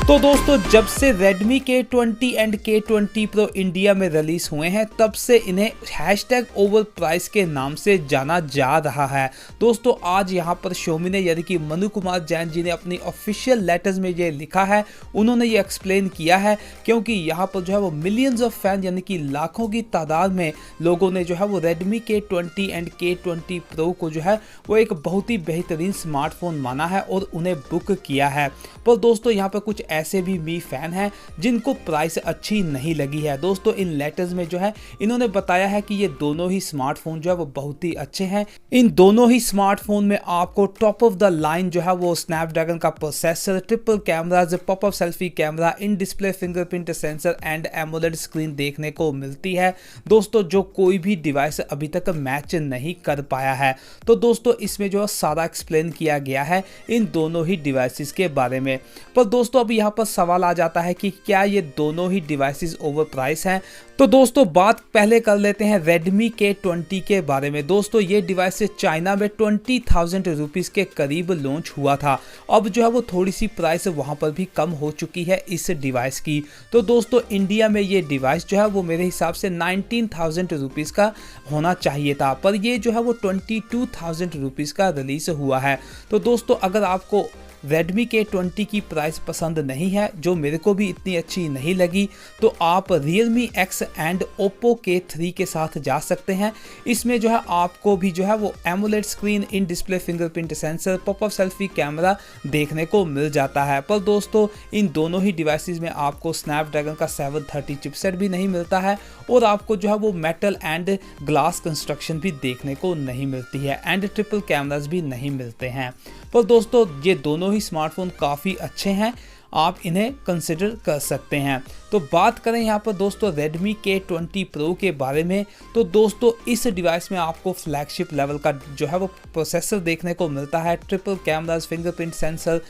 तो दोस्तों जब से Redmi K20 and K20 Pro India में रिलीज हुए हैं तब से इन्हें हैशटैग ओवरप्राइस के नाम से जाना जा रहा है। दोस्तों आज यहाँ पर Xiaomi ने यानी कि मनु कुमार जैन जी ने अपनी ऑफिशियल लेटर्स में ये लिखा है, उन्होंने ये एक्सप्लेन किया है क्योंकि यहाँ पर जो है वो मिलियंस ऑफ फैन यानी कि लाखों की तादाद में लोगों ने जो है वो Redmi K20 and K20 Pro को जो है वो एक बहुत ही बेहतरीन स्मार्टफोन माना है और उन्हें बुक किया है। पर दोस्तों यहाँ पर कुछ ऐसे भी मी फैन हैं जिनको प्राइस अच्छी नहीं लगी है। दोस्तों इन लेटर्स में जो है इन्होंने बताया है कि ये दोनों ही स्मार्टफोन जो है वो बहुत ही अच्छे हैं। इन दोनों ही स्मार्टफोन में आपको टॉप ऑफ द लाइन जो है वो स्नैपड्रैगन का processor, triple cameras, popup selfie camera, in display fingerprint sensor and AMOLED screen देखने को मिलती है दोस्तों, जो कोई भी डिवाइस अभी तक मैच नहीं कर पाया है। तो दोस्तों इसमें जो सारा एक्सप्लेन किया गया है इन दोनों ही डिवाइसेस के बारे में। पर दोस्तों अब यहाँ पर सवाल आ जाता है कि क्या ये दोनों ही डिवाइसेस ओवर प्राइस हैं। तो दोस्तों बात पहले कर लेते हैं Redmi K20 के बारे में। दोस्तों ये डिवाइस चाइना में 20,000 रुपीज़ के करीब लॉन्च हुआ था। अब जो है वो थोड़ी सी प्राइस वहाँ पर भी कम हो चुकी है इस डिवाइस की। तो दोस्तों इंडिया में ये डिवाइस जो है वो मेरे हिसाब से 19,000 रुपीज़ का होना चाहिए था, पर ये जो है वो 22,000 रुपीज़ का रिलीज हुआ है। तो दोस्तों अगर आपको Redmi K20 की प्राइस पसंद नहीं है, जो मेरे को भी इतनी अच्छी नहीं लगी, तो आप Realme X and Oppo K3 के साथ जा सकते हैं। इसमें जो है आपको भी जो है वो AMOLED screen, in display fingerprint sensor, popup selfie camera देखने को मिल जाता है। पर दोस्तों इन दोनों ही डिवाइसेस में आपको स्नैपड्रैगन का 730 चिपसेट भी नहीं मिलता है और आपको जो है वो मेटल एंड ग्लास कंस्ट्रक्शन भी देखने को नहीं मिलती है एंड ट्रिपल कैमरास भी नहीं मिलते हैं। पर दोस्तों ये दोनों ही स्मार्टफोन काफ़ी अच्छे हैं, आप इन्हें कंसिडर कर सकते हैं। तो बात करें यहाँ पर दोस्तों Redmi K20 Pro के बारे में, तो दोस्तों इस डिवाइस में आपको फ्लैगशिप लेवल का जो है वो प्रोसेसर देखने को मिलता है, ट्रिपल कैमरास, फिंगरप्रिंट सेंसर।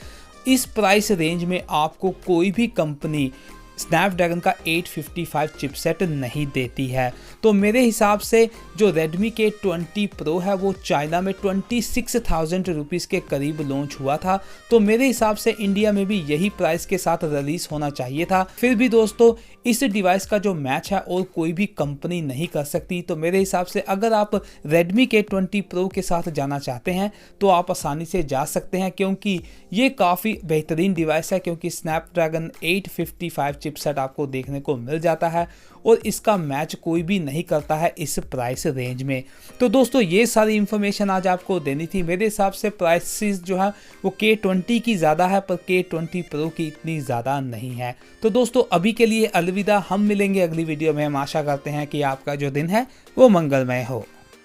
इस प्राइस रेंज में आपको कोई भी कंपनी स्नैपड्रैगन का 855 चिपसेट नहीं देती है। तो मेरे हिसाब से जो Redmi K20 Pro है वो चाइना में 26,000 रुपीज़ के करीब लॉन्च हुआ था। तो मेरे हिसाब से इंडिया में भी यही प्राइस के साथ रिलीज होना चाहिए था। फिर भी दोस्तों इस डिवाइस का जो मैच है और कोई भी कंपनी नहीं कर सकती। तो मेरे हिसाब से अगर आप Redmi K20 Pro के साथ जाना चाहते हैं तो आप आसानी से जा सकते हैं, क्योंकि ये काफ़ी बेहतरीन डिवाइस है, क्योंकि स्नैपड्रैगन 855 चिपसेट आपको देखने को मिल जाता है और इसका मैच कोई भी नहीं करता है इस प्राइस रेंज में। तो दोस्तों ये सारी इंफॉर्मेशन आज आपको देनी थी। मेरे हिसाब से प्राइसेस जो है वो K20 की ज़्यादा है पर K20 Pro की इतनी ज़्यादा नहीं है। तो दोस्तों अभी के लिए अलविदा, हम मिलेंगे अगली वीडियो में। हम आशा करते हैं कि आपका जो दिन है वो मंगलमय हो।